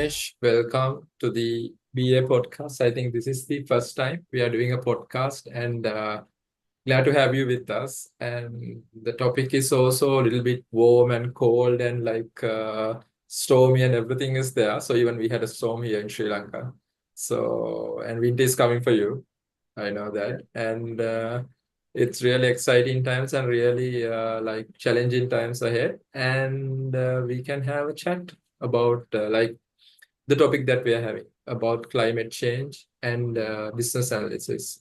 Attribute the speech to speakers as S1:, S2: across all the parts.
S1: Rumesh. Welcome to the BA podcast. I think this is the first time we are doing a podcast, and glad to have you with us. And the topic is also a little bit warm and cold and stormy, and everything is there. So even we had a storm here in Sri Lanka. So, and winter is coming for you. I know that. And it's really exciting times and really challenging times ahead. And we can have a chat about the topic that we are having about climate change and business analysis.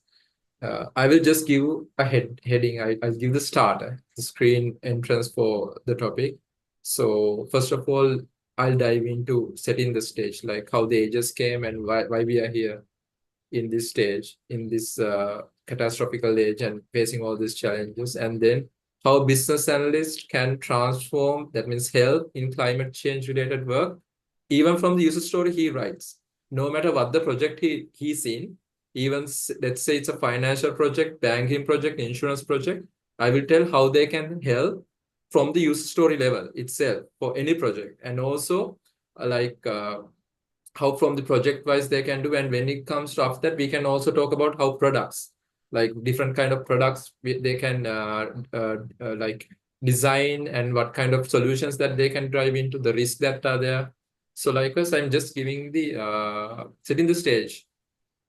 S1: I will just give a heading. I'll give the starter, the screen entrance for the topic. So first of all, I'll dive into setting the stage, like how the ages came and why we are here in this stage, in this catastrophical age and facing all these challenges. And then how business analysts can transform, that means help in climate change related work, even from the user story he writes, no matter what the project he's in, even let's say it's a financial project, banking project, insurance project, I will tell how they can help from the user story level itself for any project. And also how from the project wise they can do. And when it comes to after that, we can also talk about how products, like different kind of products they can design, and what kind of solutions that they can drive into the risks that are there. So likewise, I'm just giving the setting the stage.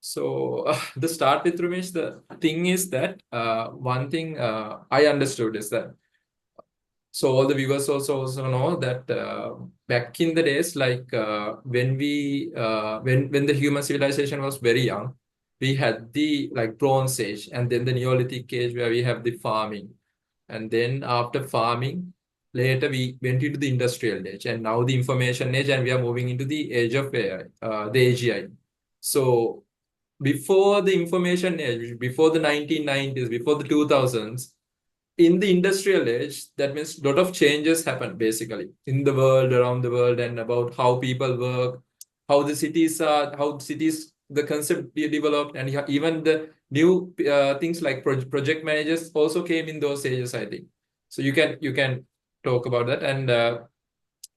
S1: So the start with Rumesh, the thing is that one thing I understood is that, so all the viewers also know that back in the days, when the human civilization was very young, we had the Bronze Age, and then the Neolithic age where we have the farming, and then after farming, later we went into the industrial age, and now the information age, and we are moving into the age of AI, the AGI. So before the information age, before the 1990s, before the 2000s, in the industrial age, that means a lot of changes happen basically in the world, around the world, and about how people work, how the cities are, how cities, the concept be developed, and even the new things like project managers also came in those ages, I think. So you can talk about that. And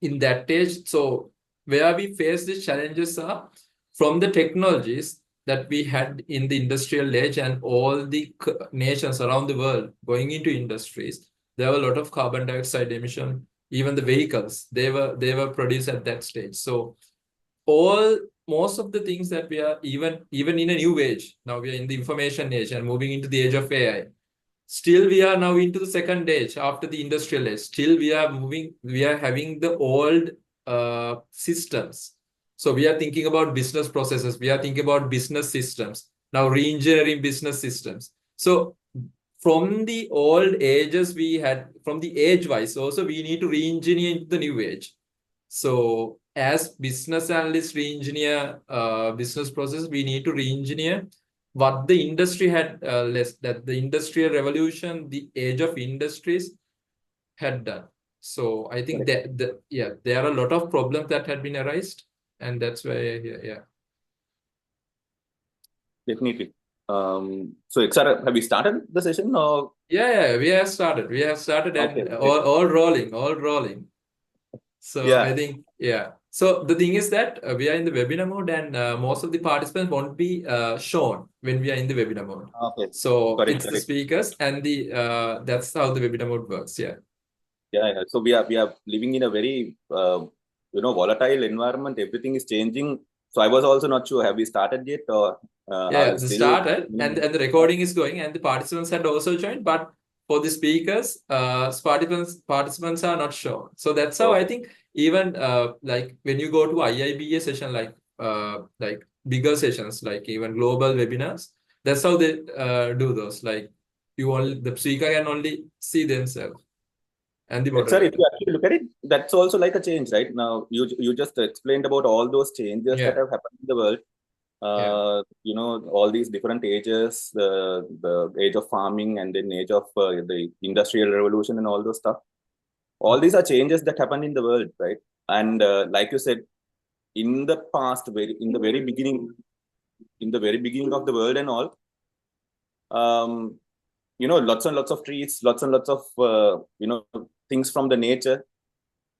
S1: in that age, so where we face these challenges are from the technologies that we had in the industrial age, and all the nations around the world going into industries, there were a lot of carbon dioxide emission. Even the vehicles, they were produced at that stage. So most of the things that we are even in a new age, now we are in the information age and moving into the age of AI. Still, we are now into the second age after the industrial age. Still, we are having the old systems. So we are thinking about business processes. We are thinking about business systems. Now re-engineering business systems. So from the old ages we had, from the age-wise also, we need to re-engineer into the new age. So as business analysts re-engineer business process, we need to re-engineer what the industry had that the industrial revolution, the age of industries had done. So I think that there are a lot of problems that had been arised, and that's why
S2: Definitely. So Eksara, have we started the session or?
S1: Yeah, we have started. We have started, and
S2: Okay.
S1: all rolling. So
S2: Yeah.
S1: I think, yeah. So the thing is that we are in the webinar mode, and most of the participants won't be shown when we are in the webinar mode.
S2: Okay.
S1: So it's the speakers, and the that's how the webinar mode works. Yeah.
S2: Yeah. So we are living in a very volatile environment. Everything is changing. So I was also not sure. Have we started yet, or
S1: yeah, the started, and the recording is going, and the participants had also joined, but for the speakers, participants are not shown. So that's how I think, even like when you go to IIBA session, like bigger sessions, like even global webinars, that's how they do those. Like the speaker can only see themselves and the moderator.
S2: Sir, if you actually look at it, that's also like a change, right? Now you just explained about all those changes that have happened in the world. All these different ages, the age of farming, and then age of the industrial revolution, and all those stuff. All these are changes that happened in the world, right? And like you said, in the past, in the very beginning of the world and all, lots and lots of trees, lots and lots of things from the nature.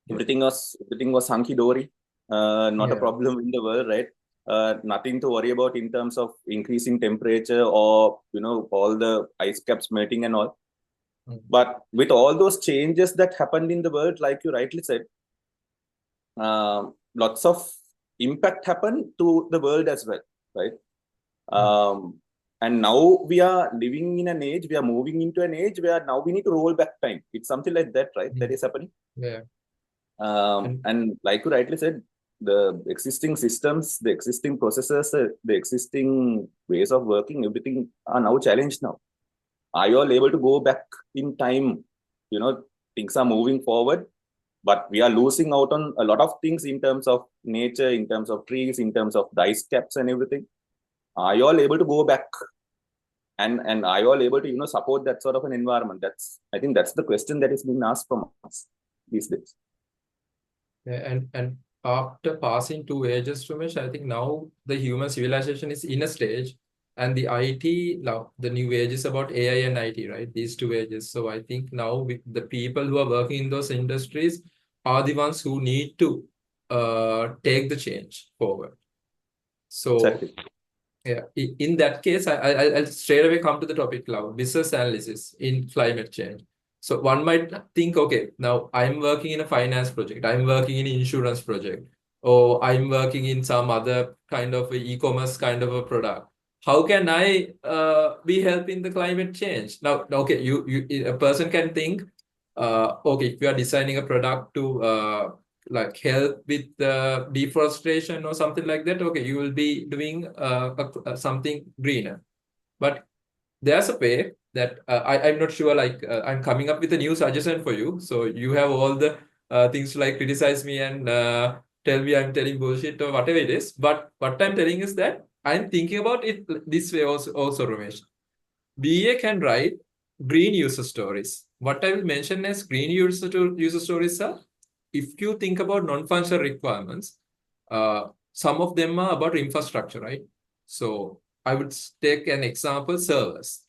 S2: Everything was hunky dory. not a
S1: Yeah.
S2: problem in the world, right? Nothing to worry about in terms of increasing temperature or all the ice caps melting and all. But with all those changes that happened in the world, like you rightly said, lots of impact happened to the world as well, right? And now we are living in an age, we are moving into an age where now we need to roll back time. It's something like that, right? That is happening.
S1: Yeah.
S2: And like you rightly said, the existing systems, the existing processes, the existing ways of working, everything are now challenged now. Are you all able to go back in time? Things are moving forward, but we are losing out on a lot of things in terms of nature, in terms of trees, in terms of the ice caps and everything. Are you all able to go back? And are you all able to support that sort of an environment? I think that's the question that is being asked from us these days.
S1: Yeah, and after passing 2 ages, Rumesh, I think now the human civilization is in a stage, and the IT now the new age is about AI and IT, right? These 2 ages. So I think now the people who are working in those industries are the ones who need to take the change forward. So
S2: Exactly.
S1: yeah, in that case, I'll straight away come to the topic now, business analysis in climate change. So one might think, okay, now I'm working in a finance project, I'm working in an insurance project, or I'm working in some other kind of e-commerce kind of a product. How can I be helping the climate change? Now, okay, a person can think, okay, if you are designing a product to like help with deforestation or something like that, okay, you will be doing something greener. But there's a way that I'm not sure, like I'm coming up with a new suggestion for you. So you have all the things to like criticize me and tell me I'm telling bullshit or whatever it is. But what I'm telling is that I'm thinking about it this way also Ramesh. BA can write green user stories. What I will mention as green user stories are, if you think about non-functional requirements, some of them are about infrastructure, right? So I would take an example, servers.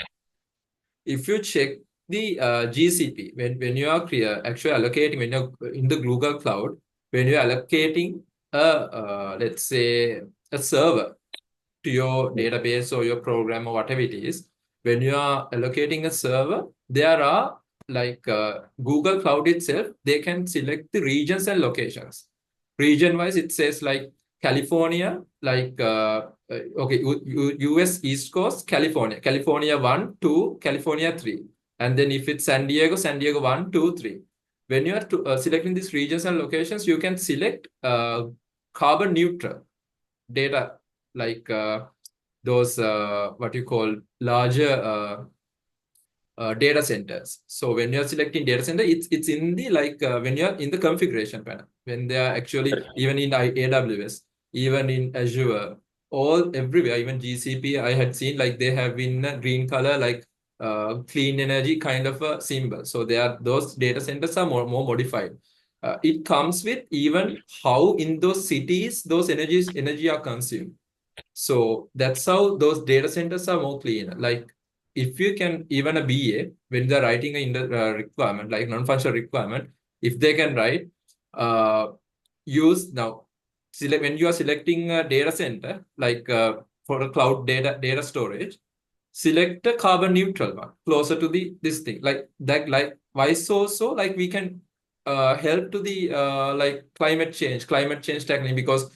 S1: If you check the GCP, when you are actually allocating, when you're in the Google Cloud, when you're allocating let's say a server to your database or your program or whatever it is, when you are allocating a server, there are like Google Cloud itself, they can select the regions and locations. Region wise, it says like California, like okay, US East Coast, California, California 1, 2, California 3. And then if it's San Diego, San Diego 1, 2, 3. When you are selecting these regions and locations, you can select carbon neutral data, like those what you call larger data centers. So when you're selecting data center, it's in the like when you're in the configuration panel, when they are actually even in AWS, even in Azure, all everywhere, even GCP, I had seen like they have in a green color, like clean energy kind of a symbol. So they are, those data centers are more modified. It comes with even how in those cities those energy are consumed. So that's how those data centers are more clean. Like if you can, even a BA, when they're writing a requirement, like non-functional requirement, if they can write, use now, select when you are selecting a data center, like for a cloud data storage, select a carbon neutral one closer to this thing. Like that, like why so like we can help to the like climate change technique, because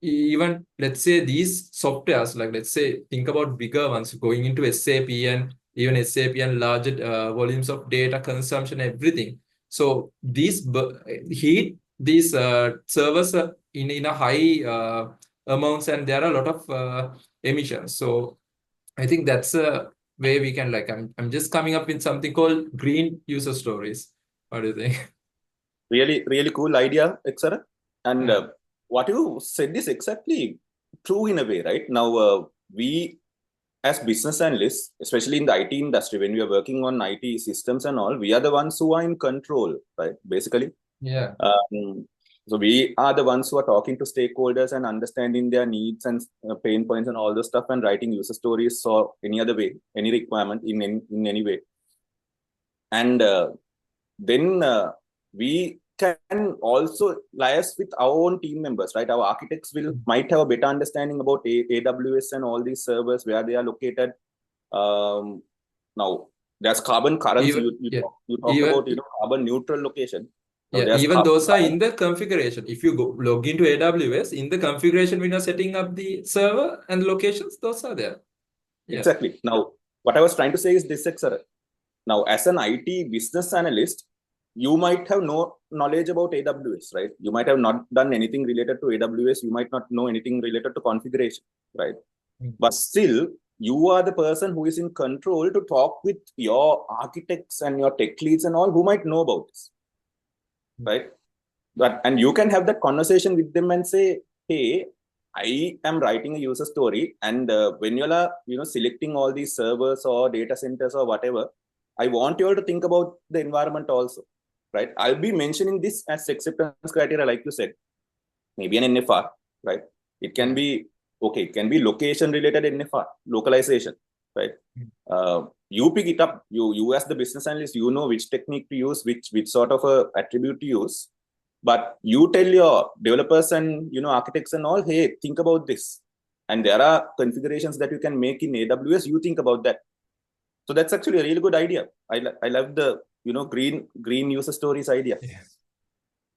S1: even let's say these softwares, like let's say think about bigger ones going into SAP and even SAP and larger volumes of data consumption, everything. So these heat these servers in a high amounts, and there are a lot of emissions. So I think that's a way we can, like, I'm just coming up with something called green user stories. What do you think?
S2: Really, really cool idea, Eksara. And
S1: Yeah.
S2: what you said is exactly true in a way, right? Now, we as business analysts, especially in the IT industry, when we are working on IT systems and all, we are the ones who are in control, right? Basically.
S1: Yeah.
S2: So we are the ones who are talking to stakeholders and understanding their needs and pain points and all the stuff, and writing user stories or any other way, any requirement in any way. And then we can also liaise with our own team members, right? Our architects might have a better understanding about AWS and all these servers, where they are located. Now, there's carbon currency.
S1: Even
S2: You talk
S1: even
S2: about carbon neutral location. Now,
S1: yeah,
S2: there's
S1: even
S2: carbon
S1: those are in the configuration. If you go log into AWS, in the configuration when you're setting up the server and locations, those are there. Yeah.
S2: Exactly. Now, what I was trying to say is this, Eksara. Now, as an IT business analyst, you might have no knowledge about AWS, right? You might have not done anything related to AWS. You might not know anything related to configuration, right? But still, you are the person who is in control to talk with your architects and your tech leads and all who might know about this, right? And you can have that conversation with them and say, hey, I am writing a user story, and when you are selecting all these servers or data centers or whatever, I want you all to think about the environment also, right? I'll be mentioning this as acceptance criteria, like you said, maybe an NFR, right? It can be okay. It can be location related NFR, localization, right? You pick it up. You as the business analyst, you know which technique to use, which sort of a attribute to use. But you tell your developers and architects and all, hey, think about this. And there are configurations that you can make in AWS. You think about that. So that's actually a really good idea. I love the green user stories idea.
S1: Yeah.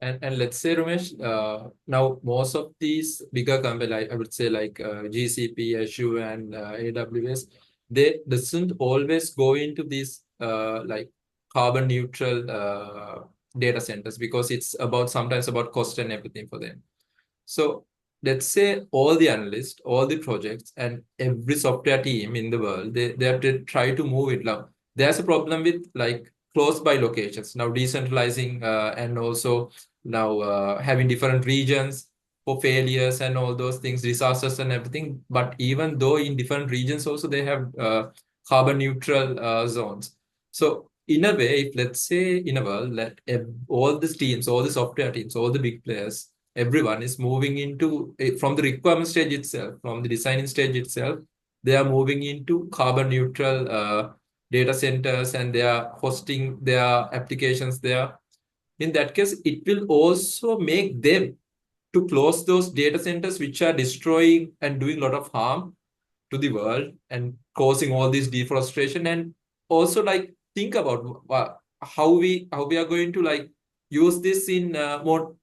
S1: And let's say, Rumesh, now most of these bigger companies, like I would say like GCP, Azure, and AWS, they doesn't always go into these like carbon neutral data centers, because it's sometimes about cost and everything for them. So let's say all the analysts, all the projects, and every software team in the world, they have to try to move it now. There's a problem with like close by locations now, decentralizing and also now having different regions for failures and all those things, disasters and everything. But even though in different regions also they have carbon neutral zones. So in a way, if let's say in a world that all the teams, all the software teams, all the big players, everyone is moving into from the requirement stage itself, from the designing stage itself, they are moving into carbon neutral data centers, and they are hosting their applications there. In that case, it will also make them to close those data centers which are destroying and doing a lot of harm to the world and causing all this deforestation. And also like think about how we are going to like use this in more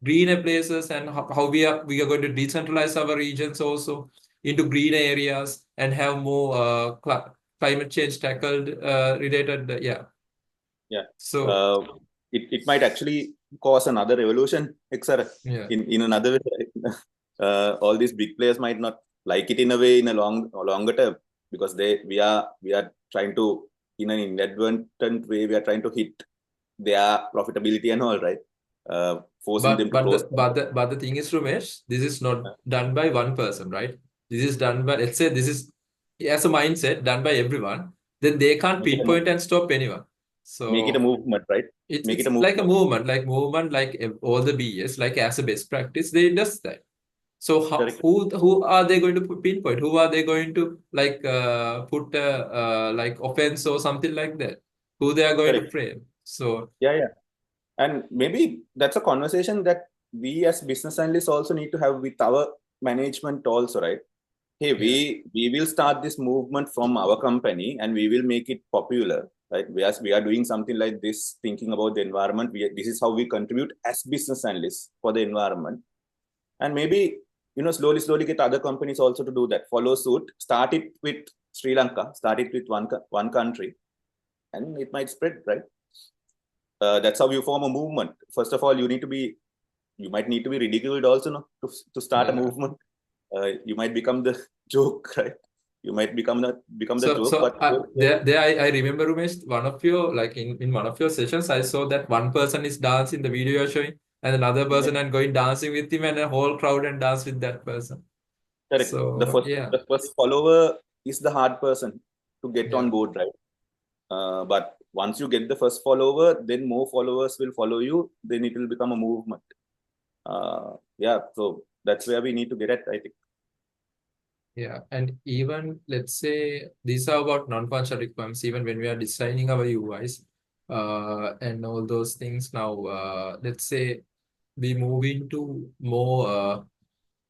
S1: greener places, and how we are going to decentralize our regions also into green areas and have more climate change tackled related
S2: Yeah.
S1: so
S2: It might actually cause another revolution, Eksara, in another way. All these big players might not like it in a way in a longer term, because we are trying to, in an inadvertent way, we are trying to hit their profitability and all, right? Forcing them to close.
S1: But the thing is, Rumesh, this is not done by one person, right? This is done by, let's say this is as a mindset done by everyone, then they can't pinpoint and stop anyone. So
S2: make it a movement, right?
S1: It's like a movement, like all the BS, like as a best practice, they does that. So who are they going to pinpoint? Who are they going to like put like offense or something like that? Who they are going to frame? So
S2: yeah. And maybe that's a conversation that we as business analysts also need to have with our management also, right? Hey, we will start this movement from our company and we will make it popular, right? We are doing something like this, thinking about the environment. This is how we contribute as business analysts for the environment. And maybe, slowly get other companies also to do that, follow suit, start it with Sri Lanka, start it with one country, and it might spread, right? That's how you form a movement. First of all, you might need to be ridiculed also, no, to start a movement. You might become the joke, right? You might become the joke.
S1: I remember, Rumesh, one of your like in one of your sessions, I saw that one person is dancing the video you're showing, and another person and going dancing with him, and a whole crowd and dance with that person.
S2: Correct.
S1: So
S2: the first follower is the hard person to get on board, right? But once you get the first follower, then more followers will follow you. Then it will become a movement. So that's where we need to get at, I think.
S1: Yeah, and even let's say these are about non-functional requirements. Even when we are designing our UIs, and all those things. Now, let's say we move into more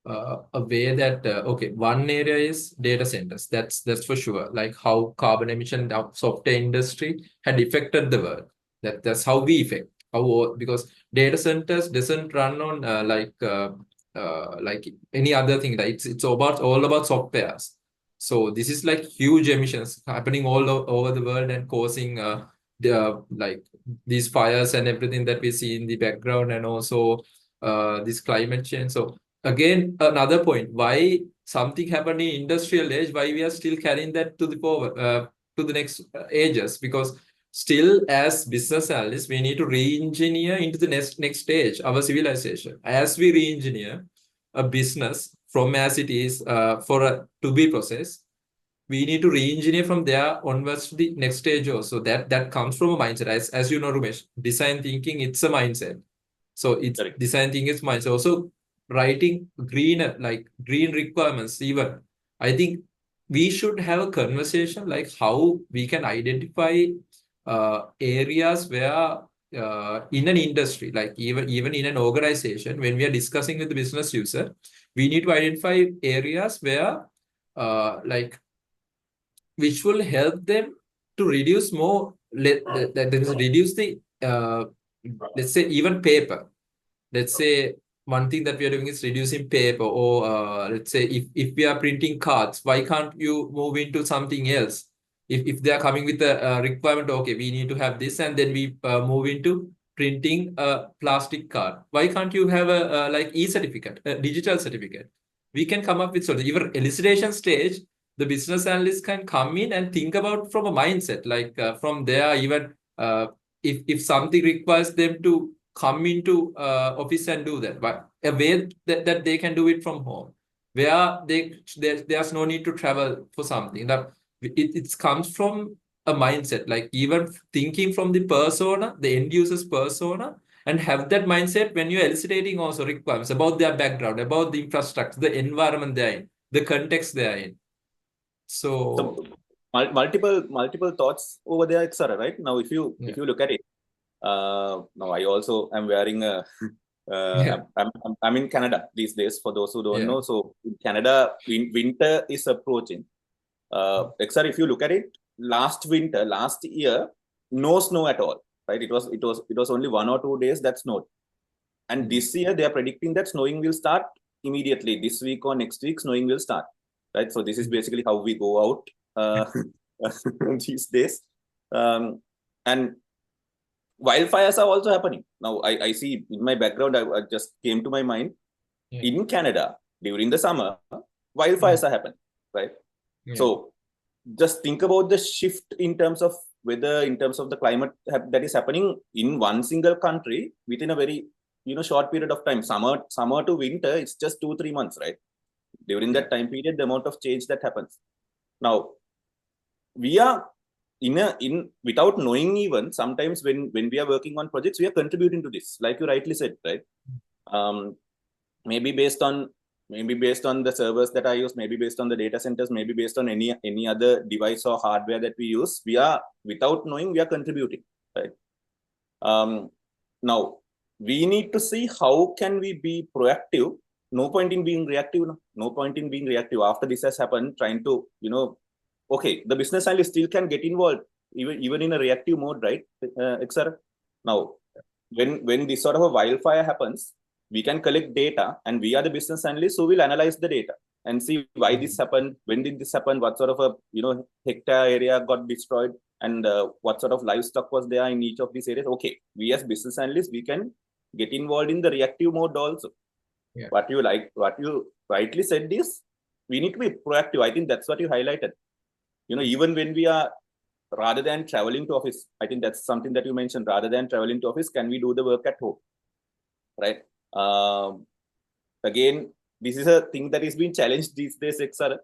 S1: a way that okay, one area is data centers. That's for sure. Like how carbon emission of software industry had affected the world. That's how we affect. How, because data centers doesn't run on like any other thing. Like it's about all about softwares. So this is like huge emissions happening over the world and causing like these fires and everything that we see in the background, and also this climate change. So again, another point, why something happened in industrial age, why we are still carrying that to the forward to the next ages, because still as business analysts we need to re-engineer into the next stage our civilization. As we re-engineer a business from as it is for a to be process, we need to re-engineer from there onwards to the next stage also. That comes from a mindset. As you know, Rumesh, design thinking, it's a mindset. So it's
S2: Correct.
S1: design thinking is mindset. Also writing green, like green requirements even. I think we should have a conversation like how we can identify areas where in an industry, like even in an organization, when we are discussing with the business user, we need to identify areas where like which will help them to reduce more, that is reduce the let's say even paper. Let's say one thing that we are doing is reducing paper, or let's say if we are printing cards, why can't you move into something else? If they are coming with a requirement, okay, we need to have this, and then we move into printing a plastic card. Why can't you have a like e-certificate, a digital certificate? We can come up with sort of even elicitation stage. The business analyst can come in and think about from a mindset, like from there even if something requires them to come into office and do that, but a way that they can do it from home, where there's no need to travel for something. That it comes from a mindset, like even thinking from the persona, the end user's persona, and have that mindset when you're elucidating also requirements about their background, about the infrastructure, the environment they're in, the context they're in.
S2: So
S1: So
S2: multiple thoughts over there, Eksara, right? Now, if
S1: yeah,
S2: you look at it, now I also am wearing a
S1: yeah,
S2: I'm in Canada these days, for those who don't
S1: yeah.
S2: know. So in Canada, winter is approaching. Eksara, if you look at it, last year, no snow at all, right? It was only 1 or 2 days that snowed. And this year they are predicting that snowing will start immediately. This week or next week, snowing will start, right? So this is basically how we go out these days. And wildfires are also happening. Now I see in my background, I just came to my mind,
S1: Yeah,
S2: in Canada during the summer, wildfires
S1: mm,
S2: are happening, right?
S1: yeah,
S2: So just think about the shift in terms of weather, in terms of the climate that is happening in one single country within a very short period of time. Summer to winter, it's just 2-3 months, right? During
S1: yeah,
S2: that time period, the amount of change that happens. Now we are in without knowing, even sometimes when we are working on projects, we are contributing to this, like you rightly said, right? um, maybe based on the servers that I use, maybe based on the data centers, maybe based on any other device or hardware that we use, we are, without knowing, we are contributing, right? Now we need to see how can we be proactive. No point in being reactive. No point in being reactive after this has happened, trying to okay, the business analyst still can get involved even in a reactive mode, right? Etc. Now when this sort of a wildfire happens, we can collect data, and we are the business analysts who will analyze the data and see why this happened, when did this happen, what sort of a hectare area got destroyed, and what sort of livestock was there in each of these areas. Okay, we as business analysts, we can get involved in the reactive mode also.
S1: yeah,
S2: What you rightly said is, we need to be proactive. I think that's what you highlighted. Even when we are, rather than traveling to office, I think that's something that you mentioned, rather than traveling to office, can we do the work at home, right? Again, this is a thing that is being challenged these days, Eksara.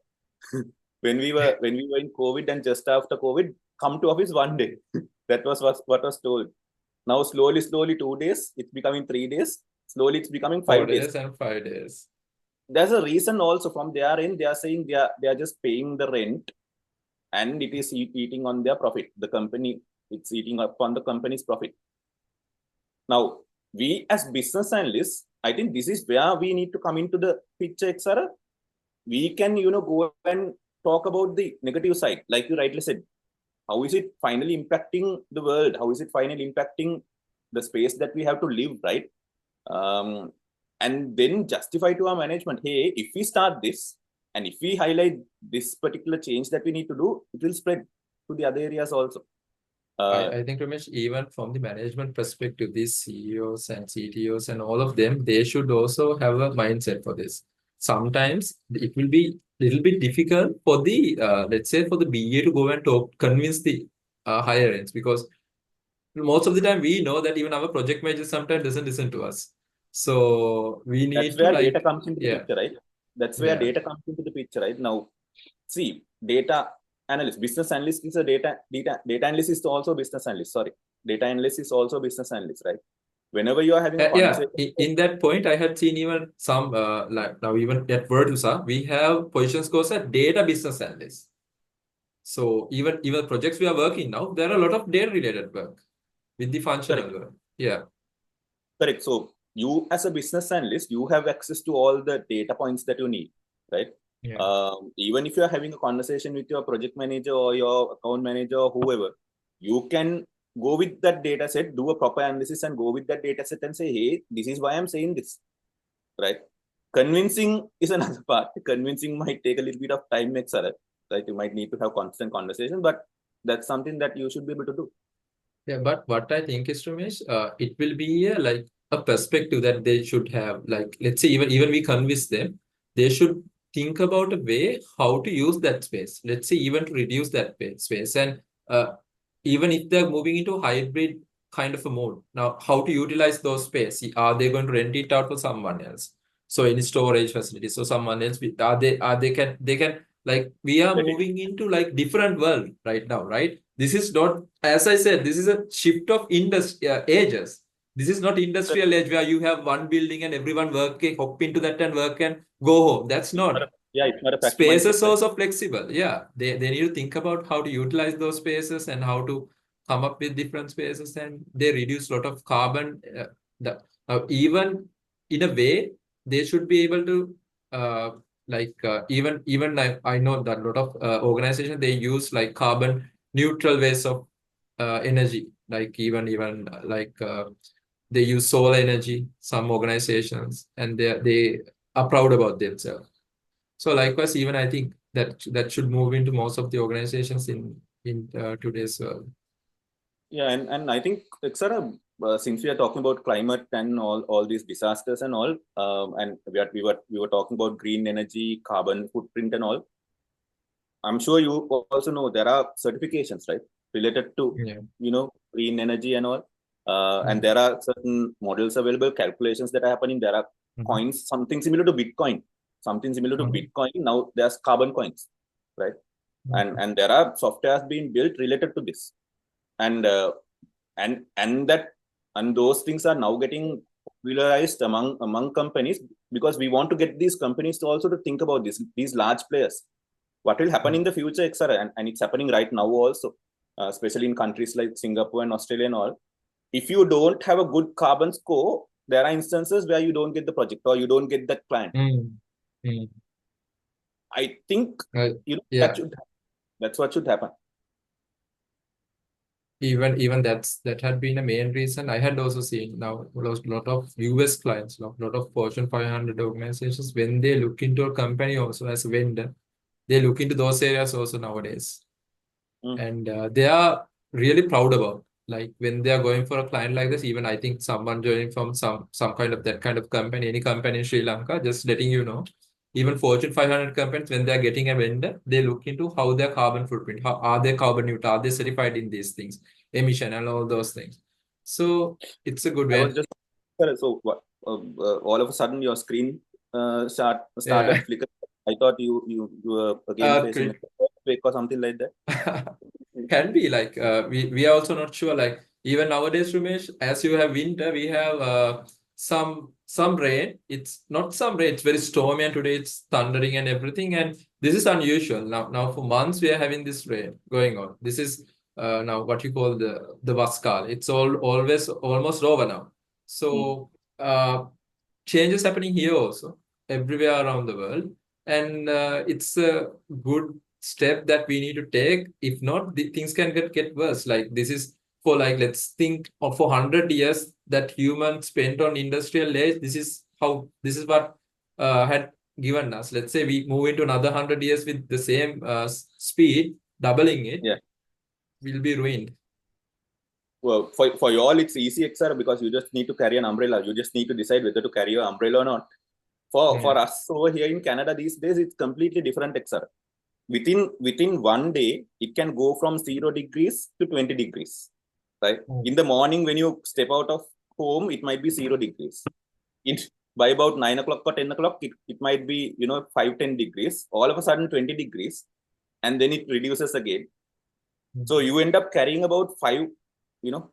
S2: when we were in COVID, and just after COVID, come to office one day. That was what was told. Now slowly 2 days, it's becoming 3 days. Slowly it's becoming 5 days.
S1: 4 days and 5 days.
S2: There's a reason also from their end. They are saying they are just paying the rent, and it is eating on their profit. The company It's eating up on the company's profit. Now, we as business analysts, I think this is where we need to come into the picture, Eksara. We can, go and talk about the negative side, like you rightly said. How is it finally impacting the world? How is it finally impacting the space that we have to live, right? And then justify to our management, hey, if we start this and if we highlight this particular change that we need to do, it will spread to the other areas also.
S1: I think, Rumesh, even from the management perspective, these CEOs and CTOs and all of them, they should also have a mindset for this. Sometimes it will be a little bit difficult for the, let's say, for the BA to go and convince the higher ends, because most of the time we know that even our project manager sometimes doesn't listen to us. So we
S2: That's
S1: need to
S2: where data comes into the
S1: yeah,
S2: picture, right? That's where data comes into the picture, right? Now, see, data analyst, business analyst is a data analyst is also business analyst. Sorry, data analyst is also business analyst, right? Whenever you are having a
S1: yeah,
S2: conversation,
S1: in that point, I had seen even some, like now even at Vertusa, we have positions goes at data business analyst. So even projects we are working now, there are a lot of data related work with the functional
S2: correct,
S1: work. Yeah.
S2: correct. So you as a business analyst, you have access to all the data points that you need, right?
S1: Yeah.
S2: Even if you are having a conversation with your project manager or your account manager or whoever, you can go with that data set, do a proper analysis and go with that data set and say, hey, this is why I'm saying this, right? Convincing is another part. Convincing might take a little bit of time, Eksara, right? You might need to have constant conversation, but that's something that you should be able to do.
S1: Yeah, but what I think is, Ramesh, it will be like a perspective that they should have. Like, let's say even we convince them, they should think about a way how to use that space. Let's say even to reduce that space, and even if they're moving into hybrid kind of a mode, now how to utilize those space? Are they going to rent it out for someone else? So any storage facilities, so someone else they can like we are moving into like different world right now, right? This is not, as I said, this is a shift of ages. This is not industrial age where you have one building and everyone working, hop into that and work and go home. That's not.
S2: Yeah, it's not a factory
S1: Spaces
S2: mindset, right?
S1: also flexible. Yeah, they need to think about how to utilize those spaces and how to come up with different spaces, and they reduce a lot of carbon. Even in a way, they should be able to even like I know that a lot of organizations they use like carbon neutral ways of energy, like even they use solar energy, some organizations, and they are proud about themselves. So likewise, even I think that should move into most of the organizations in today's world.
S2: Yeah, and I think Eksara, since we are talking about climate and all these disasters and all, and we were talking about green energy, carbon footprint and all. I'm sure you also know there are certifications, right, related to
S1: Yeah.
S2: green energy and all. And there are certain models available, calculations that are happening. There are coins, something similar to Bitcoin, Now there's carbon coins, right? And there are softwares being built related to this, and those things are now getting popularized among companies, because we want to get these companies to also to think about these large players. What will happen in the future, Eksara, and it's happening right now also, especially in countries like Singapore and Australia and all. If you don't have a good carbon score, there are instances where you don't get the project or you don't get that client. I think
S1: Yeah.
S2: that's what should happen.
S1: Even that had been a main reason. I had also seen now a lot of US clients, a lot of Fortune 500 organizations, when they look into a company also as a vendor, they look into those areas also nowadays. And they are really proud about, like when they are going for a client like this. Even I think someone joining from some kind of that kind of company, any company in Sri Lanka, just letting you know, even Fortune 500 companies, when they are getting a vendor, they look into how their carbon footprint, how are they carbon neutral, are they certified in these things, emission and all those things. So it's a good
S2: I
S1: way.
S2: was just so all of a sudden your screen started
S1: Yeah.
S2: flickering. I thought you were again facing a earthquake or something like that.
S1: Can be like we are also not sure, like even nowadays, Rumesh, as you have winter, we have some rain. It's not some rain, it's very stormy, and today it's thundering and everything, and this is unusual. Now for months we are having this rain going on. This is now what you call the Vaskal. It's always almost over now. So changes happening here also, everywhere around the world, and it's a good step that we need to take. If not, the things can get worse. Like this is for, like, let's think of for 100 years that humans spent on industrial age. This is what had given us. Let's say we move into another 100 years with the same speed, doubling it,
S2: Yeah.
S1: we'll be ruined.
S2: Well, for you all, it's easy, Eksara, because you just need to carry an umbrella. You just need to decide whether to carry your umbrella or not. For us over here in Canada these days, it's completely different, Eksara. Within one day, it can go from 0 degrees to 20 degrees. Right? In the morning, when you step out of home, it might be 0 degrees. By about 9 o'clock or 10 o'clock, it might be 5-10 degrees. All of a sudden 20 degrees, and then it reduces again. So you end up carrying about 5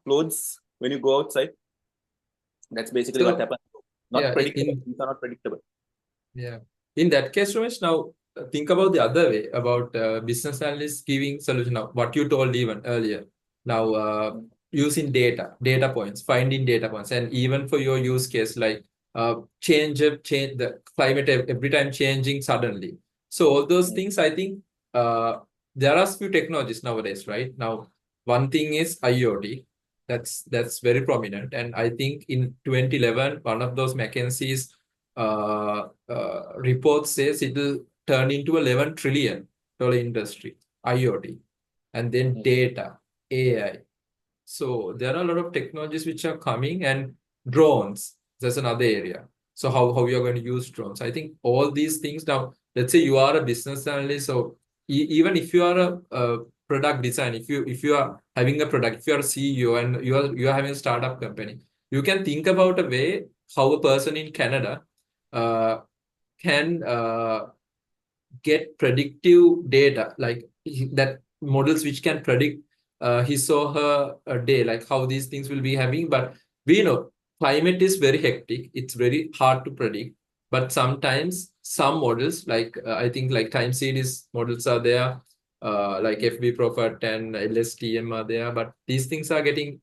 S2: clothes when you go outside. That's basically what happens. Not predictable. Things are not predictable.
S1: Yeah. In that case, Rumesh, now think about the other way, about business analysts giving solution. Now, what you told even earlier. Now, using data points, finding data points, and even for your use case, like change the climate every time changing suddenly. So all those things, I think there are few technologies nowadays, right? Now, one thing is IoT. That's very prominent, and I think in 2011, one of those McKinsey's report says it will turn into $11 trillion industry, IoT, and then data, AI. So there are a lot of technologies which are coming, and drones, that's another area. So how you are going to use drones? I think all these things. Now, let's say you are a business analyst, so even if you are a product design, if you are having a product, if you are a CEO and you are having a startup company, you can think about a way how a person in Canada can get predictive data, like that models which can predict his or her day, like how these things will be having. But we know climate is very hectic. It's very hard to predict. But sometimes some models, like I think like time series models are there, like FB Prophet and LSTM are there. But these things are getting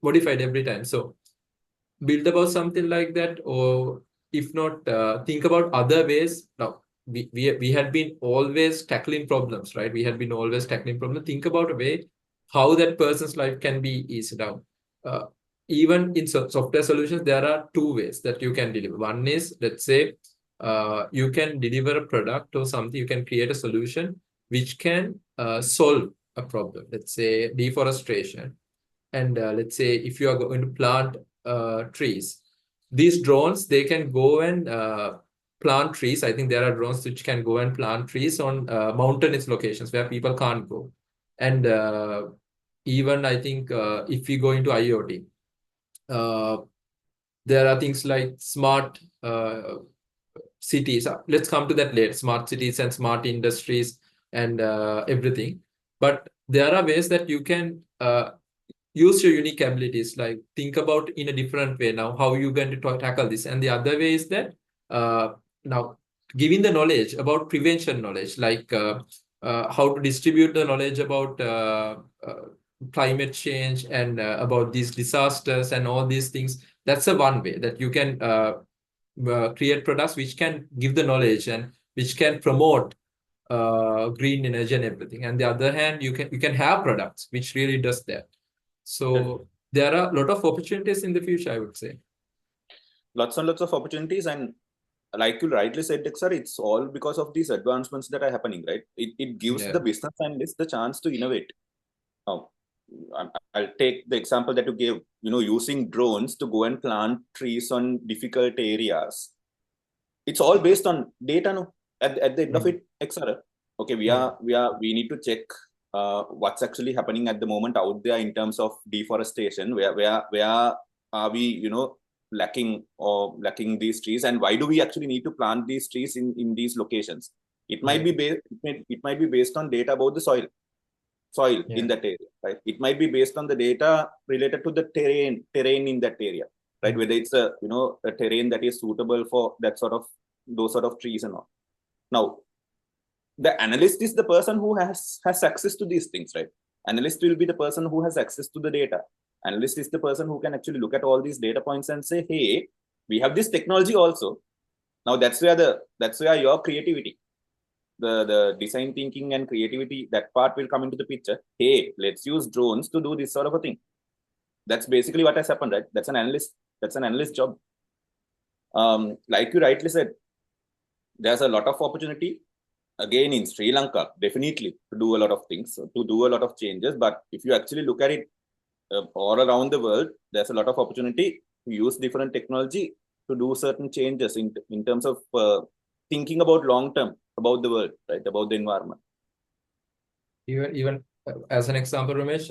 S1: modified every time. So build about something like that, or if not, think about other ways. Now, we had been always tackling problems, right? We had been always tackling problems. Think about a way how that person's life can be eased out. Even in software solutions, there are two ways that you can deliver. One is, let's say, you can deliver a product or something. You can create a solution which can solve a problem. Let's say deforestation. And let's say if you are going to plant trees, these drones, they can go and plant trees. I think there are drones which can go and plant trees on mountainous locations where people can't go. And even I think if we go into IoT, there are things like smart cities. Let's come to that later. Smart cities and smart industries and everything. But there are ways that you can use your unique abilities, like think about in a different way now how you're going to tackle this. And the other way is that now giving the knowledge about prevention knowledge, like how to distribute the knowledge about climate change and about these disasters and all these things. That's a one way that you can create products which can give the knowledge and which can promote green energy and everything. And the other hand, you can have products which really does that. So there are a lot of opportunities in the future, I would say.
S2: Lots and lots of opportunities, and like you rightly said, Eksara, it's all because of these advancements that are happening, right? It gives the business analysts the chance to innovate. Now, I'll take the example that you gave, using drones to go and plant trees on difficult areas. It's all based on data, no? At the end of it, Eksara. Okay, we need to check what's actually happening at the moment out there in terms of deforestation. Where are we, lacking these trees, and why do we actually need to plant these trees in these locations? It might be based on data about the soil in that area, right? It might be based on the data related to the terrain in that area, right? Whether it's a terrain that is suitable for those sort of trees and all. Now, the analyst is the person who has access to these things, right? Analyst will be the person who has access to the data. Analyst is the person who can actually look at all these data points and say, hey, we have this technology also. Now that's where your creativity, the design thinking and creativity, that part will come into the picture. Hey, let's use drones to do this sort of a thing. That's basically what has happened, right? That's an analyst job. Like you rightly said, there's a lot of opportunity again in Sri Lanka, definitely, to do a lot of things, to do a lot of changes. But if you actually look at it all around the world, there's a lot of opportunity to use different technology to do certain changes in terms of thinking about long term, about the world, right, about the environment.
S1: Even as an example, Rumesh,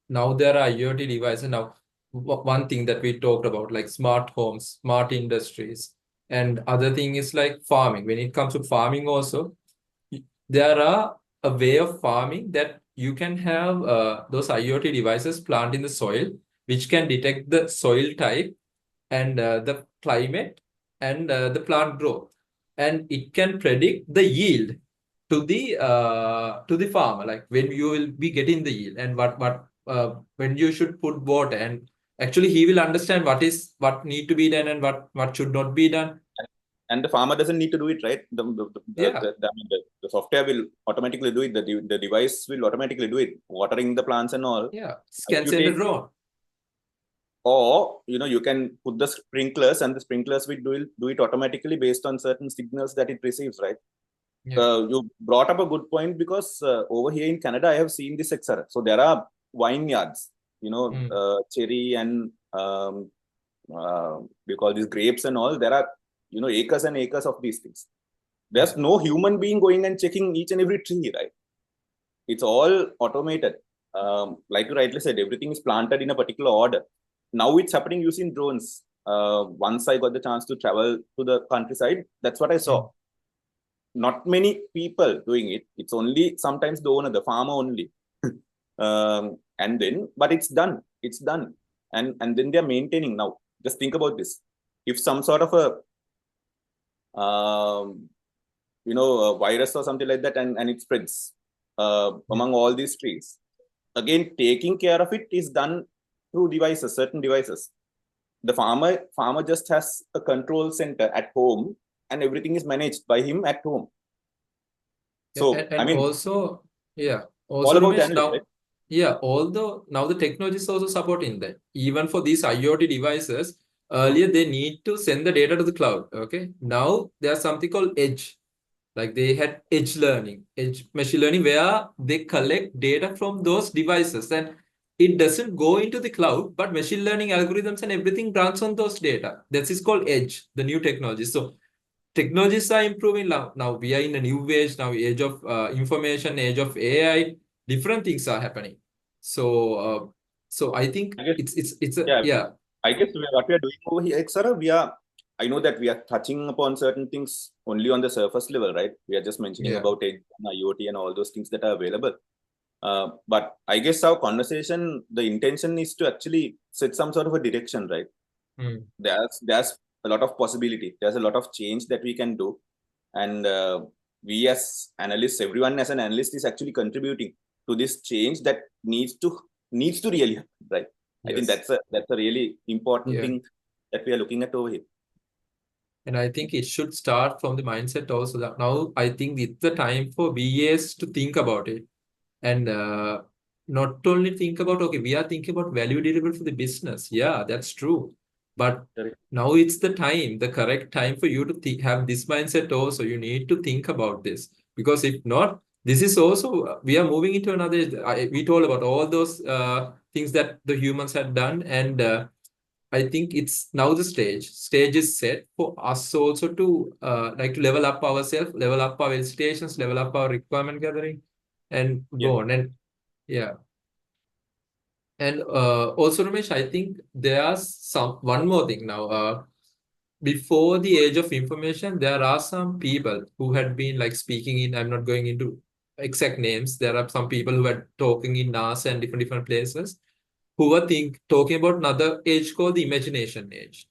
S1: now there are IoT devices. Now, one thing that we talked about, like smart homes, smart industries, and other thing is like farming. When it comes to farming also, there are a way of farming that you can have those IoT devices planted in the soil, which can detect the soil type and the climate and the plant growth, and it can predict the yield to the farmer, like when you will be getting the yield and what when you should put water, and actually he will understand what need to be done and what should not be done.
S2: And the farmer doesn't need to do it, right?
S1: Yeah.
S2: The software will automatically do it. The device will automatically do it, watering the plants and all.
S1: Yeah, can send a drone.
S2: Or you can put the sprinklers, and the sprinklers will do it automatically based on certain signals that it receives, right?
S1: Yeah.
S2: You brought up a good point, because over here in Canada, I have seen this Eksara. So there are vineyards, cherry and we call these grapes and all. There are acres and acres of these things. There's no human being going and checking each and every tree, right? It's all automated. Like you rightly said, everything is planted in a particular order. Now it's happening using drones. Once I got the chance to travel to the countryside, that's what I saw. Not many people doing it. It's only sometimes the owner, the farmer only. But it's done. It's done. And then they're maintaining now. Just think about this. If some sort of a virus or something like that, and it spreads among all these trees, again, taking care of it is done through devices, certain devices. The farmer just has a control center at home, and everything is managed by him at home. So
S1: and also
S2: all about
S1: Rumesh,
S2: analytics,
S1: now,
S2: right?
S1: although now the technology is also supporting that. Even for these IoT devices, earlier they need to send the data to the cloud. Okay, now there's something called edge. Like they had edge machine learning, where they collect data from those devices, and it doesn't go into the cloud, but machine learning algorithms and everything runs on those data. That is called edge, the new technology. So technologies are improving now. Now we are in a new age, now age of information, age of AI. Different things are happening. So I think
S2: I guess,
S1: it's a
S2: I guess what we are doing over here, Eksara, I know that we are touching upon certain things only on the surface level, right? We are just mentioning about edge and IoT and all those things that are available. But I guess our conversation, the intention is to actually set some sort of a direction, right? There's a lot of possibility. There's a lot of change that we can do, and we as analysts, everyone as an analyst is actually contributing to this change that needs to really happen, right? I think that's a really important thing that we are looking at over here.
S1: And I think it should start from the mindset also. That now I think it's the time for VAs to think about it, and not only think about, okay, we are thinking about value delivery for the business. Yeah, that's true. But now it's the correct time for you to have this mindset also. You need to think about this, because if not, this is also, we are moving into another, we told about all those things that the humans had done, and I think it's now the stage is set for us also to like to level up ourselves, level up our stations, level up our requirement gathering, and go on. And and also, Ramesh, I think there's one more thing now. Before the age of information, there are some people who had been like speaking in, I'm not going into exact names. There are some people who are talking in NASA and different places, who were talking about another age called the imagination age.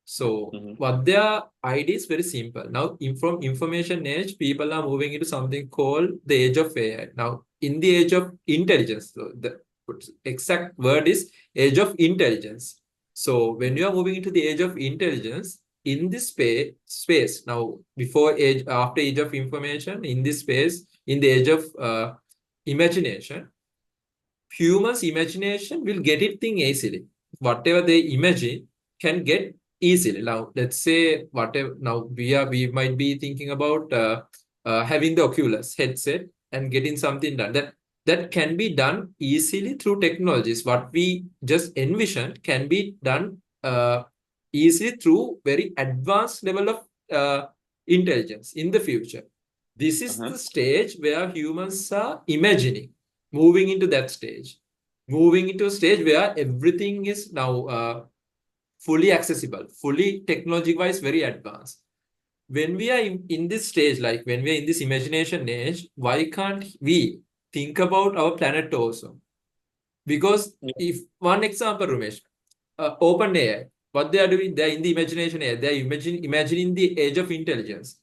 S1: So
S2: Mm-hmm.
S1: what their idea is very simple. Now, from information age, people are moving into something called the age of AI. Now, in the age of intelligence, so the exact word is age of intelligence. So when you are moving into the age of intelligence, in this space now, before age, after age of information, in this space, in the age of imagination, humans' imagination will get it thing easily. Whatever they imagine can get easily. Now, let's say whatever. Now we might be thinking about having the Oculus headset and getting something done. That can be done easily through technologies. What we just envisioned can be done easily through very advanced level of intelligence in the future. This is
S2: Uh-huh.
S1: the stage where humans are imagining, moving into that stage, moving into a stage where everything is now fully accessible, fully technology-wise very advanced. When we are in this stage, like when we are in this imagination age, why can't we think about our planet also? Because
S2: Yeah.
S1: if one example, Rumesh, OpenAI, what they are doing, they are in the imagination age, they are imagining the age of intelligence.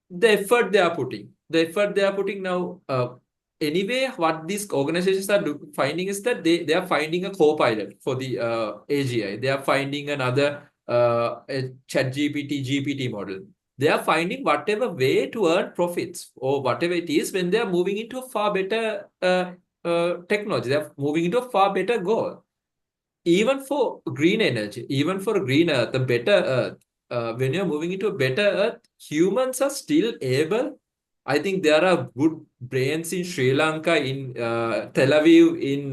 S1: The effort they are putting now, anyway, what these organizations are finding is that they are finding a co-pilot for the AGI. They are finding another a chat GPT model. They are finding whatever way to earn profits or whatever it is when they are moving into a far better technology. They are moving into a far better goal. Even for green energy, even for green earth, the better earth, when you're moving into a better earth, humans are still able. I think there are good brains in Sri Lanka, in Tel Aviv, in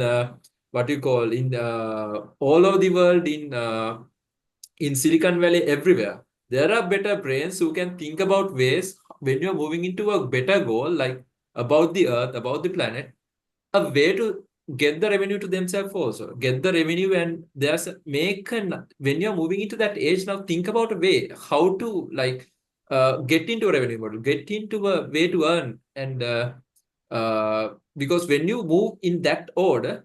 S1: what you call, in all over the world, in Silicon Valley, everywhere. There are better brains who can think about ways when you're moving into a better goal, like about the earth, about the planet, a way to get the revenue to themselves also, get the revenue, and there's make an, when you're moving into that age now, think about a way how to like get into a revenue model, get into a way to earn, and because when you move in that order,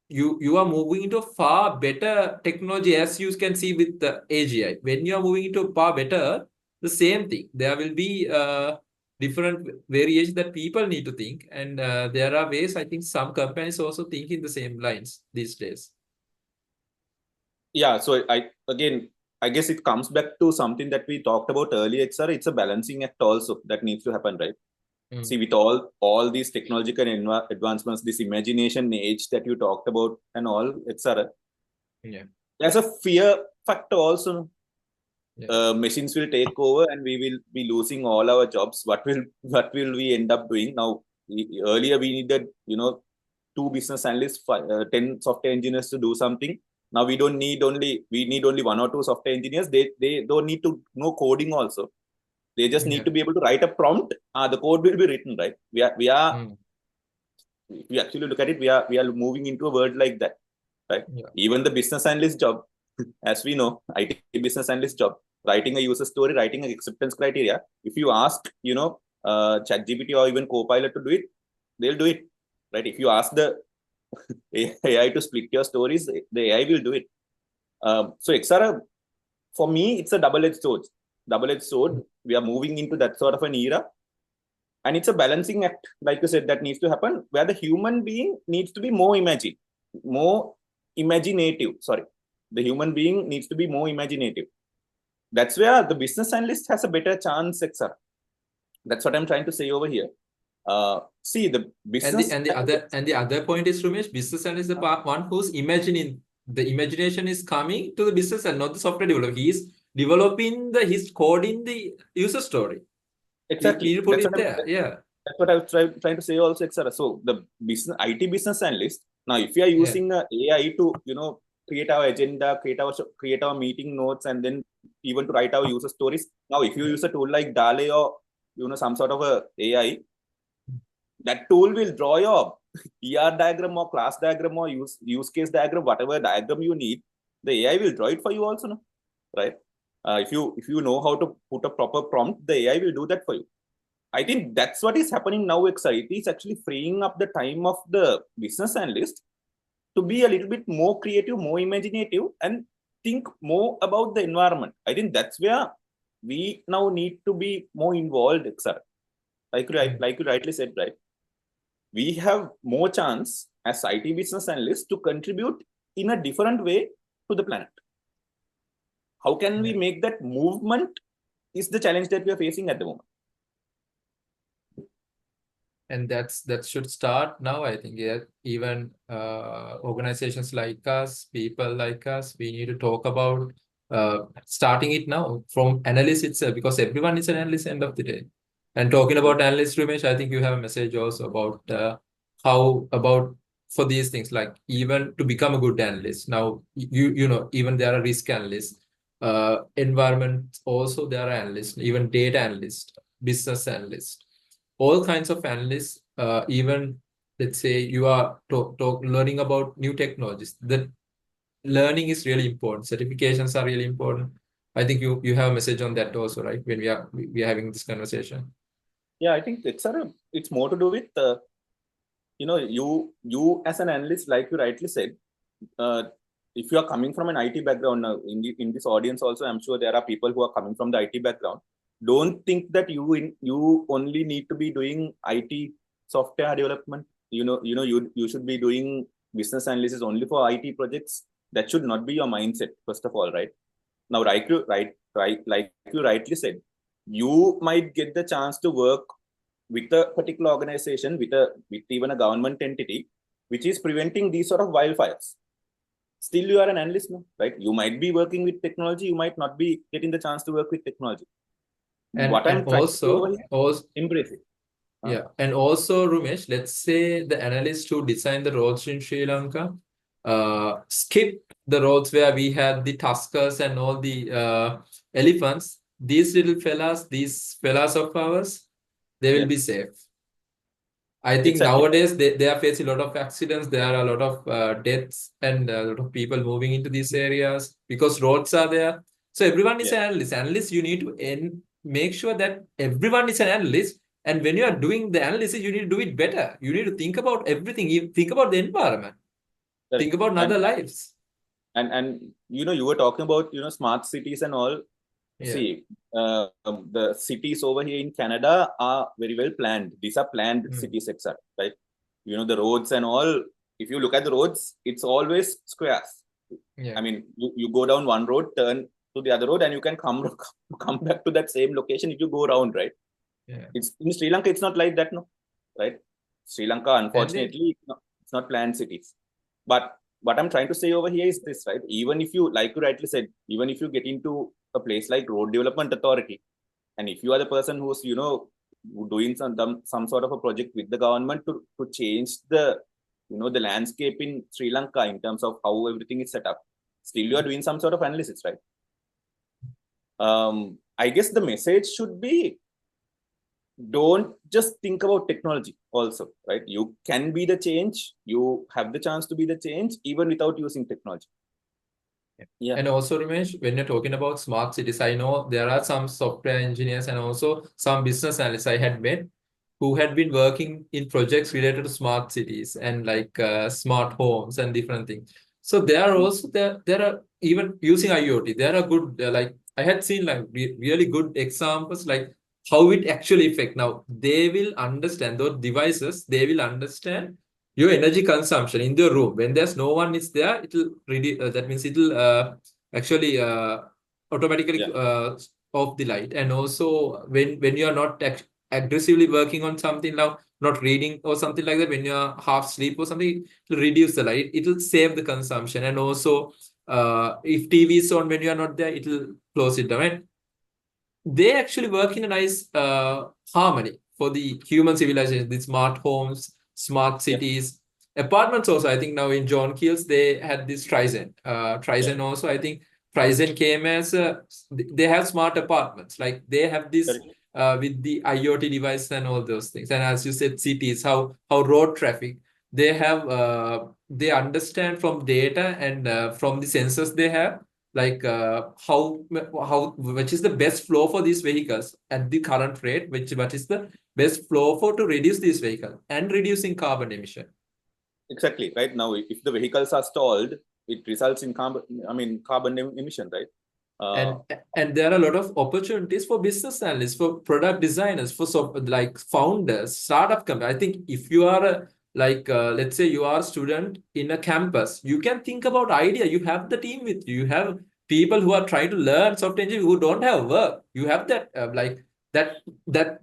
S1: you are moving into a far better technology, as you can see with the AGI. When you are moving into a far better, the same thing, there will be different variations that people need to think, and there are ways. I think some companies also think in the same lines these days.
S2: Yeah. So I guess it comes back to something that we talked about earlier, Eksara. It's a balancing act also that needs to happen, right? See, with all these technological advancements, this imagination age that you talked about and all, Eksara,
S1: Yeah.
S2: there's a fear factor also.
S1: Yeah.
S2: Machines will take over and we will be losing all our jobs. What will we end up doing now? Earlier we needed, two business analysts, 10 software engineers to do something. Now we need only one or two software engineers. They don't need to know coding also. They just need
S1: Yeah.
S2: to be able to write a prompt. The code will be written, right? We are
S1: Mm.
S2: if you actually look at it, we are moving into a world like that, right?
S1: Yeah.
S2: Even the business analyst job, as we know, IT business analyst job, writing a user story, writing an acceptance criteria. If you ask, ChatGPT or even Copilot to do it, they'll do it, right? If you ask the AI to split your stories, the AI will do it. So Eksara, for me, it's a double-edged sword. Double-edged sword. We are moving into that sort of an era, and it's a balancing act, like you said, that needs to happen, where the human being needs to be more imaginative. Sorry, the human being needs to be more imaginative. That's where the business analyst has a better chance, etc. That's what I'm trying to say over here. See, the
S1: And the
S2: business
S1: and the other and the other point is, Rumesh, business analyst is the one who's imagining. The imagination is coming to the business and not the software developer. He is developing his code in the user story.
S2: exactly
S1: He put
S2: that's
S1: it
S2: what I'm
S1: there. Yeah.
S2: that's what I was trying to say also, etc. So the business IT business analyst, now if you are
S1: Yeah.
S2: using AI to create our agenda, create our meeting notes, and then even to write our user stories. Now if you use a tool like DALE or some sort of a AI, that tool will draw your ER diagram or class diagram or use case diagram, whatever diagram you need. The AI will draw it for you also, no? Right? If you know how to put a proper prompt, the AI will do that for you. I think that's what is happening now, Eksara. It is actually freeing up the time of the business analyst to be a little bit more creative, more imaginative, and think more about the environment. I think that's where we now need to be more involved, Eksara. Like you rightly said, right? We have more chance as IT business analysts to contribute in a different way to the planet. How can we make that movement is the challenge that we are facing at the moment.
S1: And that should start now, I think. Yeah, even organizations like us, people like us, we need to talk about starting it now from analysts itself, because everyone is an analyst end of the day. And talking about analysts, Rumesh, I think you have a message also about how about for these things, like even to become a good analyst. Now, you know, even there are risk analysts, environment also there are analysts, even data analysts, business analysts, all kinds of analysts. Even let's say you are learning about new technologies, the learning is really important. Certifications are really important. I think you have a message on that also, right? When we are having this conversation.
S2: Yeah, I think it's more to do with you as an analyst, like you rightly said, if you are coming from an IT background now, in this audience also, I'm sure there are people who are coming from the IT background. Don't think that you only need to be doing IT software development. You should be doing business analysis only for IT projects. That should not be your mindset, first of all, right? Now, like you rightly said, you might get the chance to work with a particular organization, with even a government entity, which is preventing these sort of wildfires. Still, you are an analyst now, right? You might be working with technology, you might not be getting the chance to work with technology. What I'm
S1: And
S2: trying to do over here,
S1: also
S2: embrace it.
S1: yeah, and also Rumesh, let's say the analysts who design the roads in Sri Lanka skip the roads where we had the tuskers and all the elephants. These little fellas, these fellas of ours, they will
S2: Yeah,
S1: be safe. I think
S2: exactly.
S1: nowadays they are facing a lot of accidents. There are a lot of deaths and a lot of people moving into these areas because roads are there. So everyone is
S2: Yeah,
S1: an analyst. Analyst, you need to make sure that everyone is an analyst. And when you are doing the analysis, you need to do it better. You need to think about everything. You think about the environment.
S2: correct.
S1: Think about
S2: And
S1: other lives.
S2: you were talking about smart cities and all.
S1: Yeah.
S2: See, the cities over here in Canada are very well planned. These are planned
S1: Mm.
S2: cities, etc. Right? The roads and all. If you look at the roads, it's always squares.
S1: Yeah.
S2: I mean, you go down one road, turn to the other road, and you can come back to that same location if you go around, right?
S1: Yeah.
S2: It's in Sri Lanka, it's not like that, no, right? Sri Lanka,
S1: And it,
S2: unfortunately, it's not planned cities. But what I'm trying to say over here is this, right? Even if you, like you rightly said, even if you get into a place like Road Development Authority, and if you are the person who's doing some sort of a project with the government to change the landscape in Sri Lanka in terms of how everything is set up, still you are doing some sort of analysis, right? I guess the message should be, don't just think about technology also, right? You can be the change. You have the chance to be the change even without using technology. Yeah.
S1: and also, Ramesh, when you're talking about smart cities, I know there are some software engineers and also some business analysts I had met who had been working in projects related to smart cities and like smart homes and different things. So there are also there are even using IoT. There are good like I had seen like really good examples like how it actually affect. Now they will understand those devices. They will understand your energy consumption in the room. When there's no one is there, it'll reduce. That means it'll actually automatically
S2: Yeah.
S1: off the light. And also when you are not aggressively working on something now, not reading or something like that, when you're half sleep or something, it'll reduce the light. It'll save the consumption. And also if TV is on when you are not there, it'll close it down. And they actually work in a nice harmony for the human civilization, the smart homes, smart
S2: Yeah.
S1: cities, apartments also. I think now in John Keel's, they had this Trizen.
S2: Yeah.
S1: Trizen also, I think Trizen came as, they have smart apartments. Like they have this
S2: Correct.
S1: with the IoT device and all those things. And as you said, cities, how road traffic, they have, they understand from data and from the sensors they have, like how which is the best flow for these vehicles at the current rate, what is the best flow for to reduce these vehicles and reducing carbon emission.
S2: Exactly. Right now, if the vehicles are stalled, it results in carbon emission, right?
S1: And there are a lot of opportunities for business analysts, for product designers, for like founders, startup company. I think if you are a let's say you are a student in a campus, you can think about idea. You have the team with you. You have people who are trying to learn software engineering who don't have work. You have that that